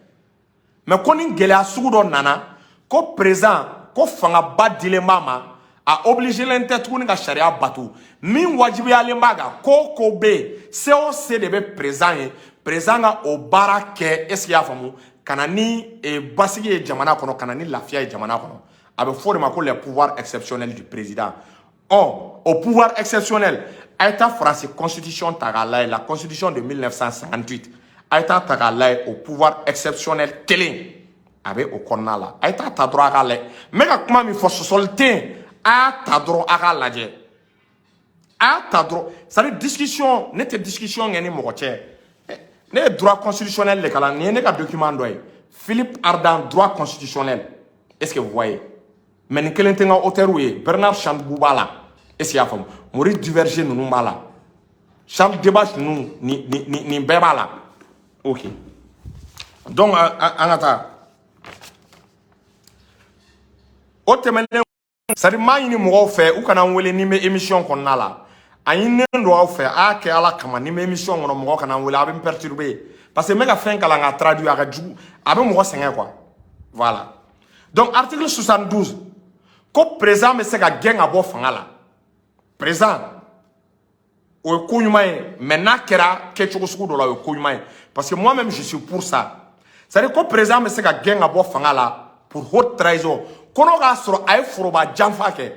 mais ko ni gele asugu do nana ko président ko fanga ba dile mama a obligé l'entête tuguni ga charia batu min wajibi ale mbaga ko be COC de be président ga o bara ke est-ce qu'il y a famu kanani e basigi e jamana kono kanani lafia e jamana kono abe fori ma ko les pouvoirs exceptionnels du président au pouvoir exceptionnel a été France constitution tagalay la constitution de 1958 a été tagalay au pouvoir exceptionnel télé abe au konala a été ta droit galay mais ka kuma mi fo solte a ta droit aga laje a ta droit ça veut discussion nete discussion ngeni mo ko ne droit constitutionnel le kala ne ka document doy Philippe Ardan droit constitutionnel est-ce que vous voyez mais ni kelentenga auteroué Bernard Chandboubala est-ce qu'il y a femme Maurice Duverger nous bala Charles Debache nous ni bebala OK donc anata otemene ça dit ma ni mo fait ou kana wele ni émission qu'on a là ayin ndo fait a ke ala kama ni émission on mo kana wele a me perturber parce que mega fin kala nga traduire avec du abe mo senga quoi voilà donc article 72 ko présent me se ga gen abo fanga la présent o kounyumay maintenant kera ke chukusuku do la o kounyumay parce que moi même je suis pour ça ça dit ko présent me se ga gen abo fanga la pour haute trahison kono ga soro ay foroba jamfa ke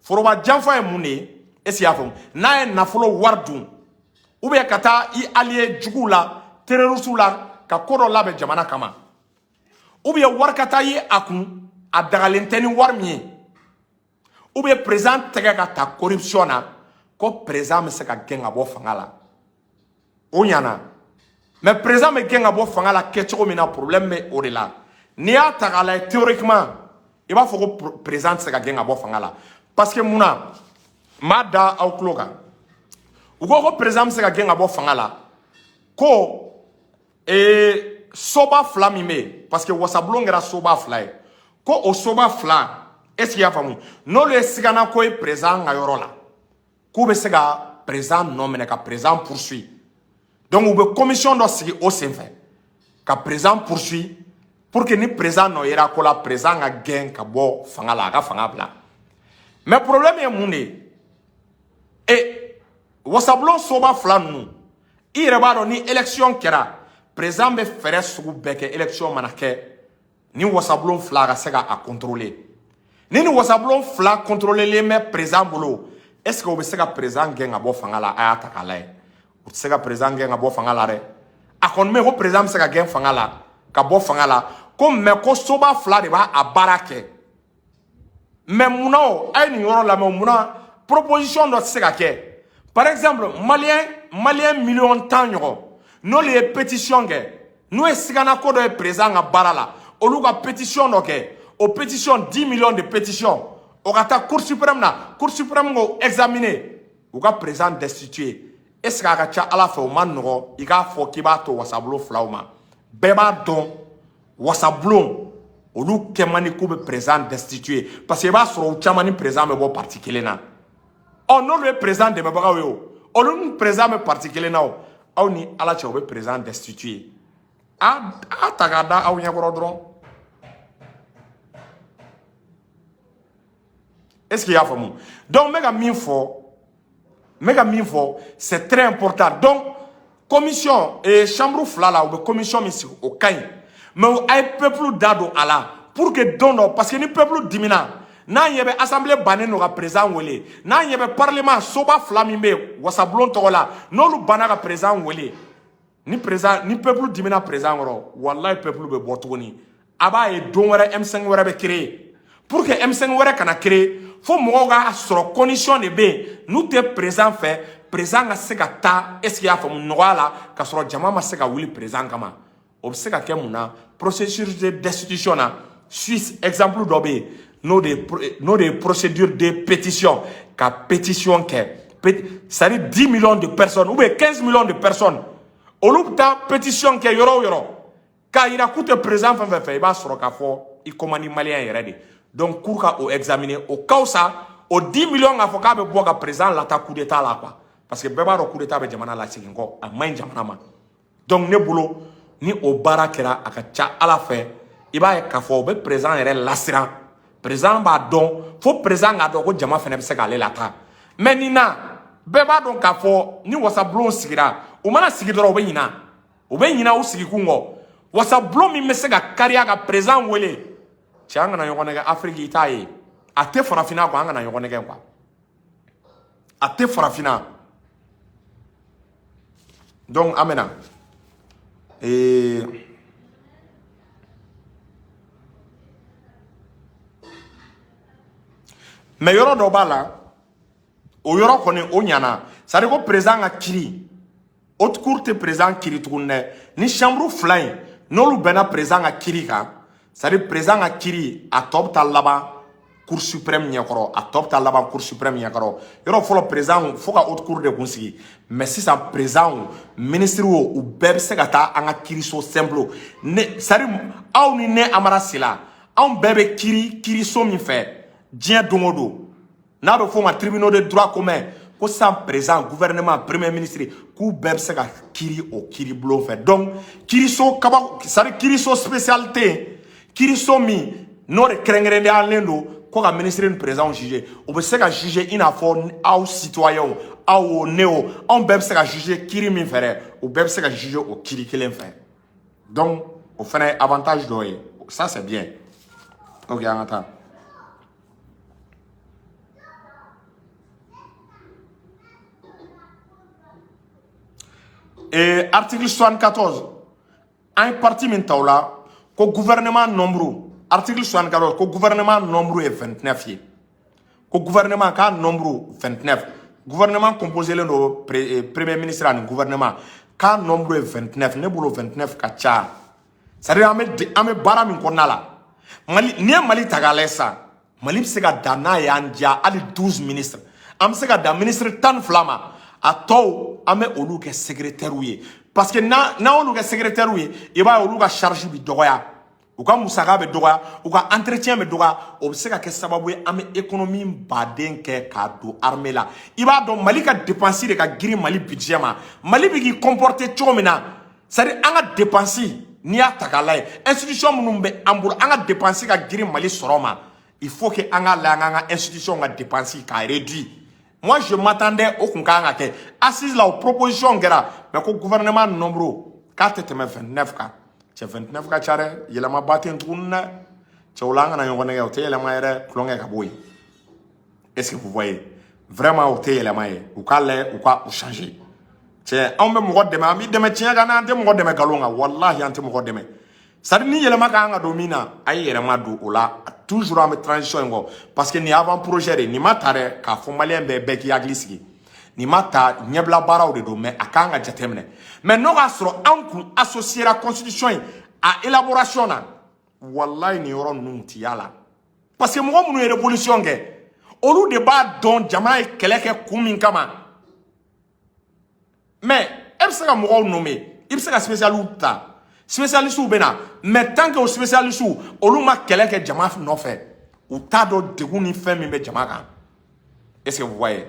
foroba jamfa e muni est-ce qu'il y a fond na na folo wardun ou bien kata i allié jugula terroriste la ka kodo labe jamana kama ou bien warkata yi akun adagalenteni warmi ou bien présent tega ka ta corruption na ko présent me se ka genga bo fangala o nyana mais présent me genga bo fangala ke choko mina problème me o de la ni atagala théoriquement il va faut que présent se ka genga bo fangala parce que muna mada au kloga ugo présent se ka genga bo fangala ko soba flamime parce que wasablongera soba fly ko o soba fla est-ce qu'il y a famu no le sigana ko est présent ngayorola ko be sega présent non mais ka présent poursuit donc ou be commission do sigi au senfe ka présent poursuit pour que ni présent no era ko la présent nga gen ka bo fangala ka fangabla mais problème est munde et wasablon soba fla nu irebado ni élection kera présent be fere sugu beke élection manake ni wasablon fla ga sega a contrôler ni wasablon fla contrôler les mais présent bolo est-ce que vous sega présent genga bo fangala ayata kala ou sega présent genga bo fangala re a kon me ho présent sega gen fangala ka bo fangala comme me ko soba fla de ba a barake mais muno ay ni yoro la muna proposition do sega ke par exemple malien million temps no les pétitions que nous est ko do présent à barala o luga pétition ok au pétition 10 millions de pétitions o kata cour suprême go examiner ou ka président destitué est-ce que ka cha ala fe o man no i ka fo ki ba to wasablo flauma beba don wasablo olu kemani ko be président destitué parce que ba so chamani président me bo particulier na on non le président de mbaga yo olu président me particulier na o ni ala cha o be président destitué a tagada a nya grodron. Est-ce qu'il y a famou? Donc, c'est très important. Donc, commission et chambre flala ou commission ici au caïn. Mais il peuple d'ado ala pour que dono parce que ni peuple dimina. Na yebe assemblée bané no présent wele. Na yebe parlement soba flamimbe wasablon tola. Non lu bana présent wele. Ni présent ni peuple dimina présent ro. Wallahi peuple be botoni. Aba e don wara M5 wara be créer. Pour que M5 wara kana créer faut moga sur condition de B nous te présent fait présent à segata est-ce qu'il y a fait mon là ka sur jama ma sega wili présent kama obseka ke muna processus de destitution na Suisse exemple d'obé nos des procédures de pétition ka pétition ke ça dit 10 millions de personnes ou bien 15 millions de personnes au lupta pétition ke yoro ka ira coûte présent fait ba sur ka fo i commande malien yéré. Donc, courka au examiner au cas ça, au 10 millions d'avocats be boga présent la coup d'état là quoi. Parce que beba ro coup d'état be jamana la sigingo a main jamana ma. Donc ne boulot ni au barakera akacha à la fin, il va ka fo be présent ere lasira. Présent ba don, faut présent ga do ko jama fene be se ga le lata. Mais nina beba don ka fo ni wasa blon sigira. O mana sigidoro be yina. O be yina o sigikungo. Wasa blon mi me se ga carrière ga présent wele. Tianga na yongonege Afrique itaye ate farafina ko anga na yongonege kwa ate farafina donc amena mais yoro do bala o yoro kone o nyana ça dit ko président a kiri haute courte président kiri tourne ni chambre flying no lu bena président a kiri ka. C'est-à-dire présent à Kiri à top ta là-bas Cour suprême nyakoro à top ta là-bas Cour suprême nyakoro yoro faut le présent faut ka haute cour de conseil mais si ça présent ministre ou beb segata anga Kiri so simple ne c'est-à-dire aw ni ne amara sila on bebe Kiri so mi fait dien dongodo na do faut ma tribunal de droit commun ko sans présent gouvernement premier ministre ku beb sega Kiri o Kiri blo fait donc Kiri so kaba c'est-à-dire Kiri so spécialité Kiri somi no de krengrende alendo ko ka ministre présent juger o be se ka juger ina fo au citoyen au néo on be se ka juger Kiri mi fere o be se ka juger o Kiri kelen fait donc au fait avantage doye ça c'est bien. OK attends et article 74 un parti mintaula ko gouvernement nombre article 74 ko gouvernement nombre est 29 ye ko gouvernement ka nombre 29 gouvernement composé le premier ministre et gouvernement ka nombre est 29 ne bolo 29 ka cha ça dit ame bara min konala mali ni mali tagalesa mali se ga dana ya ndia ali 12 ministres am se ga da ministre tan flama ato ame olu ke secrétaire ouye parce que na olu ke secrétaire ouye e ba olu ka charge bi dogoya ou ka musaka be dogoya ou ka entretien be dogoya o se ka ke sababu ame économie baden ke ka do armée la i ba do mali ka dépenser de ka giri mali budget ma mali bi ki comporter chomina c'est à dire anga dépenser ni ya takalay institution munum be ambul anga dépenser ka giri mali soroma il faut que anga la anga institution nga dépenser ka réduit. Moi, je m'attendais au Kunkanga ke assise là aux propositions gera mais ko gouvernement nombreux 429 cas. C'est 29 cas chare, il a ma battu un trou na tcholanga na yongone ya hotel la maire klonga ka boy. Est-ce que vous voyez vraiment hotel la maire ou kale ou quoi ou changer. C'est on me mo deme ami deme tiens gana ante mo deme galonga wallahi ante mo deme. Ça dit ni yelema ka nga domina ay yelema do ola toujours en transition ngo parce que ni avant projet ni matare ka fo malien be ki aglisiki ni mata nyebla bara de do mais akanga jatemne mais no asro anku associer la constitution à élaboration na wallahi ni yoro nunti yala parce que mo munu révolution ge olu de ba don jama keleke kumin kama mais elle se ka mɔgɔw nommé il se ka spécialistes ta spécialistes bena mais tant que o spécialistes olu ma kɛlɛ kɛ jama nɔfɛ u t'a dɔn degun ni fɛn min bɛ jama kan est-ce que vous voyez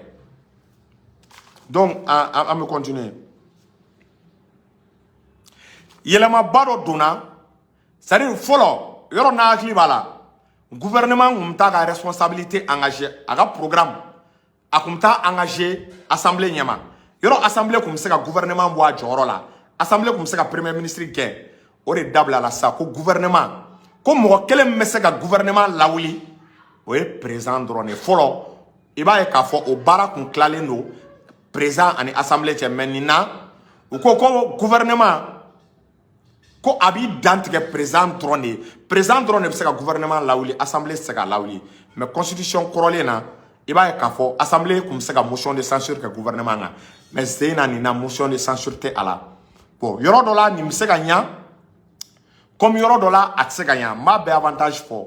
donc à me continuer yɛlɛmaba dɔ donna c'est-à-dire fɔlɔ yɔrɔ n'a hakili b'a la gouvernement kun t'a ka responsabilité engagé a ka programme a kun t'a engagé assemblée ɲɛma yɔrɔ assemblée kun bɛ se ka gouvernement bɔ a jɔyɔrɔ la assemblée kun bɛ se ka premier ministre gɛn o de dabila la sa ko gouvernement ko mɔgɔ kelen min bɛ se ka gouvernement lawuli o ye président dɔrɔn de fɔlɔ i b'a ye k'a fɔ o baara kun tilalen don président ani assemblée cɛ mais nin na u ko gouvernement ko a b'i dantigɛ président dɔrɔn de président dɔrɔn de bɛ se ka gouvernement lawuli assemblée tɛ se ka lawuli mais constitution kɔrɔlen na i b'a ye k'a fɔ assemblée kun bɛ se ka motion de censure kɛ gouvernement kan mais sen na nin na motion de censure tɛ a la bon yɔrɔ dɔ la nin bɛ se ka ɲa comme yɔrɔ dɔ la a tɛ se ka ɲa n b'a bɛɛ avantage fɔ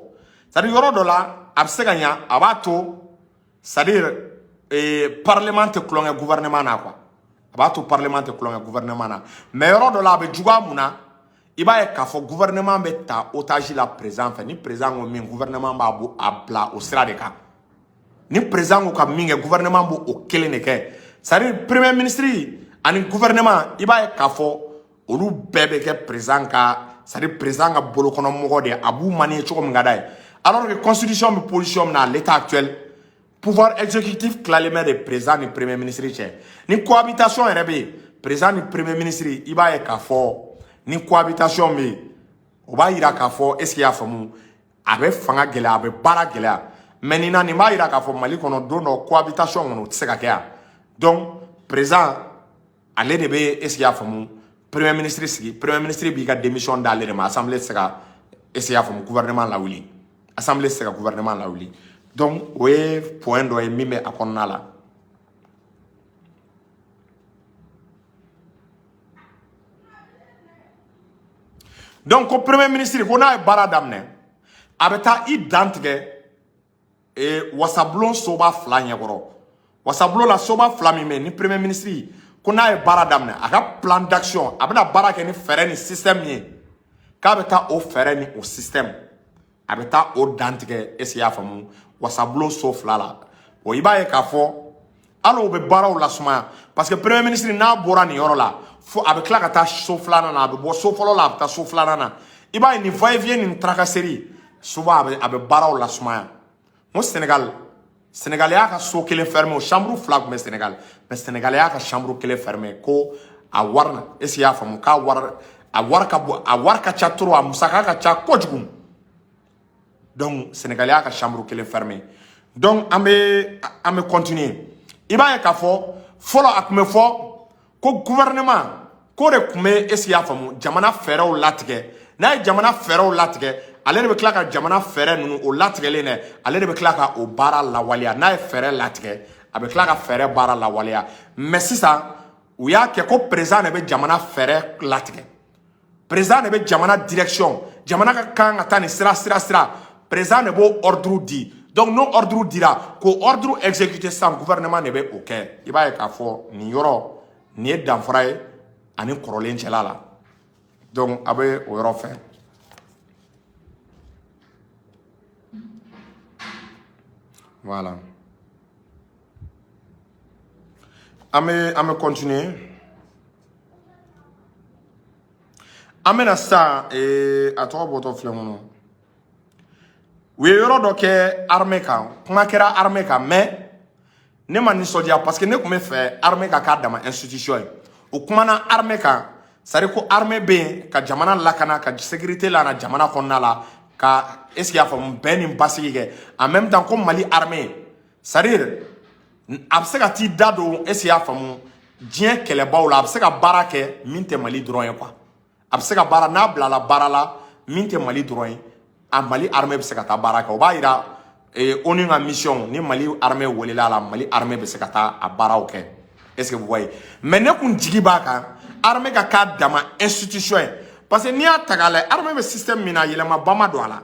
c'est-à-dire yɔrɔ dɔ la a bɛ se ka ɲa a b'a to c'est-à-dire parlement tɛ kulonkɛ gouvernement na quoi a b'a to parlement tɛ kulonkɛ gouvernement na mais yɔrɔ dɔ la a bɛ juguya mun na i b'a ye k'a fɔ gouvernement bɛ ta otage la président fɛ ni président ko min gouvernement b'a bila o sira de kan ni président ko ka min kɛ gouvernement b'o o kelen de kɛ c'est-à-dire premier ministre ani gouvernement i b'a ye k'a fɔ olu bɛɛ bɛ kɛ président ka c'est-à-dire président ka bolokɔnɔmɔgɔ de a b'u manier cogo min ka d'a ye alors que constitution bɛ position min na à l'état actuel pouvoir exécutif tilalen bɛ de président ni premier ministre cɛ ni cohabitation yɛrɛ bɛ yen président ni premier ministre i b'a ye k'a fɔ ni cohabitation bɛ yen o b'a yira k'a fɔ est-ce que i y'a faamu a bɛ fanga gɛlɛya a bɛ baara gɛlɛya mais nin na nin b'a yira k'a fɔ Mali kɔnɔ don dɔ cohabitation kɔnɔ o tɛ se ka kɛ yan donc président ale de bɛ est-ce que i y'a faamu premier ministre sigi premier ministre b'i ka démission d'ale de ma assemblée tɛ se ka est-ce que i y'a faamu gouvernement lawuli assemblée tɛ se ka gouvernement lawuli donc o ye point dɔ ye min bɛ a kɔnɔna la. donc ko premier ministre ko n'a ye baara daminɛ a bɛ taa i dan tigɛ wasabulon soba fila ɲɛkɔrɔ wasabulon la soba fila min bɛ yen ni premier ministre ko n'a ye baara daminɛ a ka plan d'action a bɛna baara kɛ ni fɛɛrɛ ni système ye k'a bɛ taa o fɛɛrɛ ni o système a bɛ taa o dan tigɛ est-ce que i y'a faamu wasabulon so fila la o i b'a ye k'a fɔ hali o bɛ baaraw lasumaya parce que premier ministre n'a bɔra nin yɔrɔ la fo a bɛ tila ka taa so filanan na a bɛ bɔ so fɔlɔ la a bɛ taa so filanan na i b'a ye nin va-et-vient nin tracasserie souvent a bɛ baaraw lasumaya n ko Sénégal y'a ka so kelen fermé o chambre fila tun bɛ Sénégal mais Sénégal y'a ka chambre kelen fermé ko a wari est-ce que i y'a faamu k'a wari ka bon a wari ka ca trop a musaka ka ca kojugu donc Sénégal y'a ka chambre kelen fermé donc an bɛ continuer i b'a ye k'a fɔ fɔlɔ a tun bɛ fɔ ko gouvernement ko de tun bɛ est-ce que i y'a faamu jamana fɛɛrɛw latigɛ n'a ye jamana fɛɛrɛw latigɛ ale de bɛ tila ka jamana fɛɛrɛ ninnu o latigɛlen dɛ ale de bɛ tila ka o baara lawaleya n'a ye fɛɛrɛ latigɛ a bɛ tila ka fɛɛrɛ baara lawaleya mais sisan u y'a kɛ ko président de bɛ jamana fɛɛrɛ latigɛ président de bɛ jamana direction jamana ka kan ka taa nin sira président de b'o ordre di donc n'o ordre dira k'o ordre exécuter sisan gouvernement de bɛ o kɛ i b'a ye k'a fɔ nin yɔrɔ nin ye danfara ye ani kɔrɔlen cɛla la donc a bɛ o yɔrɔ fɛ. Voilà. On me continuer. Amena ça et à toi votre flamme. Oui, yoro doke armée kan. Kuma kera armée kan mais ne ma nisodia parce que ne kuma fait armée ka ka dama institution. O kuma na armée kan. Sari ko armée be ka jamana lakana ka sécurité la na jamana konna la ka est-ce qu'il y a fam ben ni basigi ke en même temps comme Mali armée c'est-à-dire a bɛ se ka t'i da don est-ce qu'il y a faamu diɲɛ kɛlɛbaw la a bɛ se ka baara kɛ min tɛ Mali dɔrɔn ye quoi a bɛ se ka baara n'a bilala baara la min tɛ Mali dɔrɔn ye a Mali armée bɛ se ka taa baara kɛ o b'a yira ONU ka mission ni Mali armée welela la Mali armée bɛ se ka taa a baaraw kɛ est-ce que vous voyez mais ne kun jigi b'a kan armée ka k'a dama institution ye parce que n'i y'a ta k'a lajɛ armée bɛ système min na yɛlɛmaba ma don a la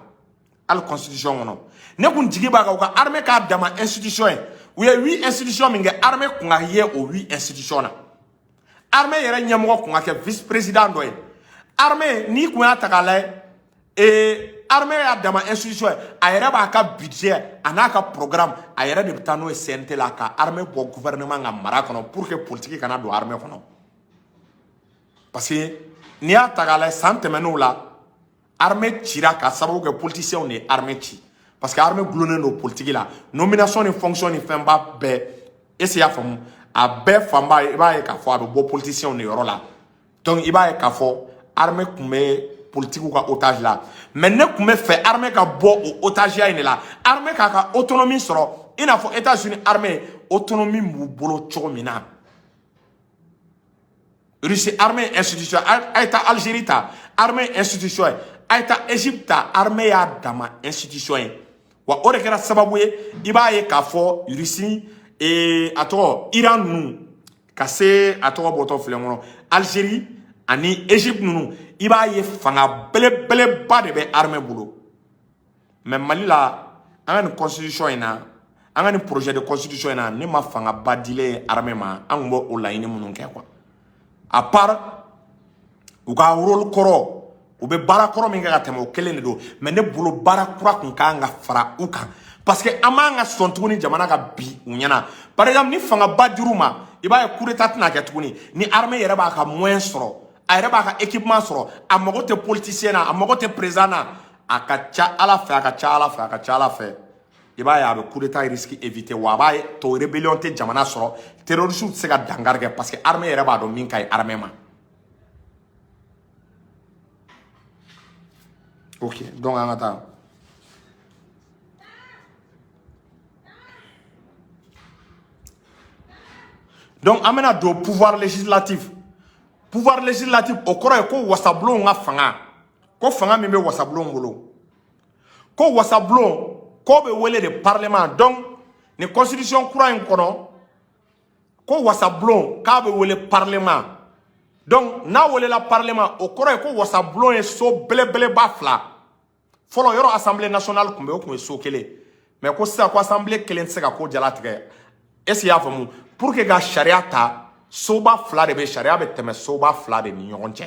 hali constitution kɔnɔ ne kun jigi b'a kan u ka armée k'a dama institution ye u ye 8 institutions min kɛ armée kun ka ye o 8 institutions na armée yɛrɛ ɲɛmɔgɔ kun ka kɛ vice président dɔ ye armée ni kun y'a ta k'a lajɛ armée y'a dama institution ye a yɛrɛ b'a ka budget a n'a ka programme a yɛrɛ de bɛ taa n'o ye CNT la ka armée bɔ gouvernement ka mara kɔnɔ pour que politique kana don armée kɔnɔ parce que n'i y'a ta k'a lajɛ san tɛmɛnenw la armée cira ka sababu kɛ politiciens de ye armée ci parce que armée gulonnen don politique la nomination ni fonction ni fɛnba bɛɛ est-ce y'a faamu a bɛɛ fanba i b'a ye k'a fɔ a bɛ bɔ politiciens de yɔrɔ la donc i b'a ye k'a fɔ armée kun bɛ politique ka otage la mais ne kun bɛ fɛ armée ka bɔ o otage in de la armée k'a ka autonomie sɔrɔ i n'a fɔ États-Unis armée autonomie b'u bolo cogo min na Russie armée institution a ye taa Algérie ta armée institution ye a ye taa Égypte ta armée y'a dama institution ye wa o de kɛra sababu ye i b'a ye k'a fɔ Russie a tɔgɔ Iran ninnu ka se a tɔgɔ bɔtɔ filɛ kɔnɔ Algérie ani Égypte ninnu i b'a ye fanga belebeleba de bɛ armée bolo mais Mali la an ka nin constitution in na an ka nin projet de constitution in na ne ma fangaba dilen armée ma an kun b'o laɲini minnu kɛ quoi à part u ka rôle kɔrɔ u bɛ baara kɔrɔ min kɛ ka tɛmɛ o kelen de don mais ne bolo baara kura kun kan ka fara u kan parce que an m'an ka sɔn tuguni jamana ka bi u ɲɛna par exemple ni fangaba dir'u ma i b'a ye coup d'état tɛna kɛ tuguni ni armée yɛrɛ b'a ka moyen sɔrɔ a yɛrɛ b'a ka équipement sɔrɔ a mago tɛ politicien na a mago tɛ président na a ka ca Ala fɛ a ka ca Ala fɛ a ka ca Ala fɛ i b'a ye a bɛ coup d'état risque éviter wa a b'a ye to rébellion tɛ jamana sɔrɔ terroristes tɛ se ka dankari kɛ parce que armée yɛrɛ b'a dɔn min ka ɲi armée ma ok donc an ka taa donc an bɛna don pouvoir législatif o kɔrɔ ye ko wasabulon ka fanga ko fanga min bɛ wasabulon bolo ko wasabulon ko bɛ wele de parlement donc ni constitution kura in kɔnɔ ko wasabulon k'a bɛ wele parlement donc n'a welela parlement o kɔrɔ ye ko wasabulon ye so belebeleba fila fɔlɔ yɔrɔ assemblée nationale tun bɛ o tun ye so kelen mais ko sisan ko assemblée kelen tɛ se ka ko jalatigɛ est-ce que i y'a faamu pour que ka sariya ta soba fila de bɛ sariya bɛ tɛmɛ soba fila de ni ɲɔgɔn cɛ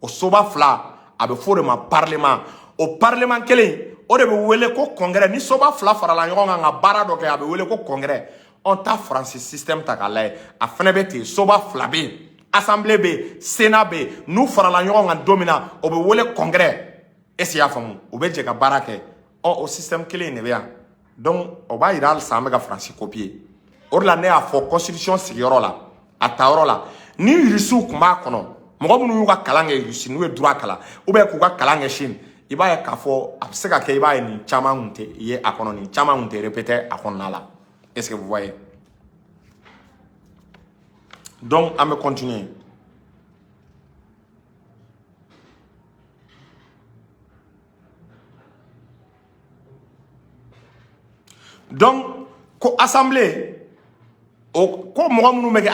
o soba fila a bɛ fɔ o de ma parlement o parlement kelen o de bɛ wele ko congrès ni soba fila farala ɲɔgɔn kan ka baara dɔ kɛ a bɛ wele ko congrès on ta France système ta k'a lajɛ a fana bɛ ten soba fila bɛ yen assemblée bɛ yen sénat bɛ yen n'u farala ɲɔgɔn kan don min na o bɛ wele congrès est-ce que i y'a faamu u bɛ jɛ ka baara kɛ o système kelen in de bɛ yan donc o b'a yira halisa an bɛ ka France copier o de la ne y'a fɔ constitution sigiyɔrɔ la a tayɔrɔ la ni Rusiw tun b'a kɔnɔ mɔgɔ minnu y'u ka kalan kɛ Rusi n'u ye droit kalan ou bien k'u ka kalan kɛ Chine i b'a ye k'a fɔ a bɛ se ka kɛ i b'a ye nin caman kun tɛ ye a kɔnɔ nin caman kun tɛ répéter a kɔnɔna la est-ce que vous voyez donc an bɛ continuer donc ko assemblée o ko mɔgɔ minnu bɛ kɛ